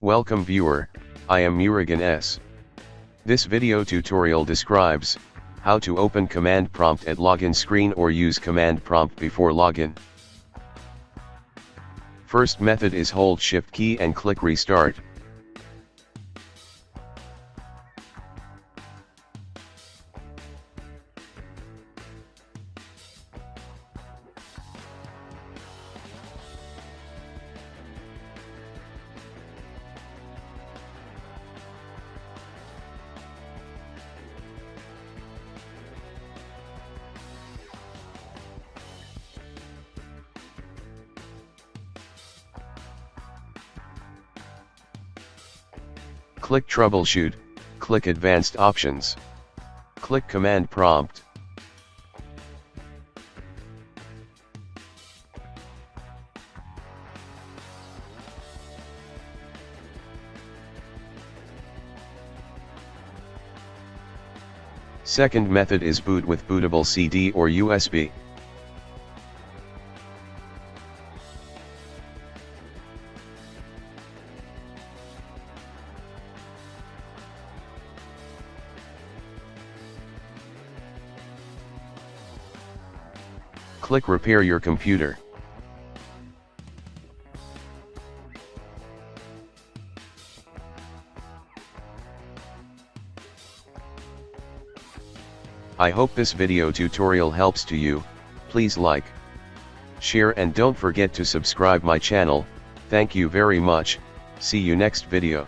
Welcome viewer, I am Murugan S. This video tutorial describes how to open command prompt at login screen or use command prompt before login. First method is hold shift key and click restart. Click Troubleshoot, click Advanced Options. Click Command Prompt. Second method is boot with bootable CD or USB. Click Repair your computer. I hope this video tutorial helps to you. Please like, share and don't forget to subscribe my channel. Thank you very much. See you next video.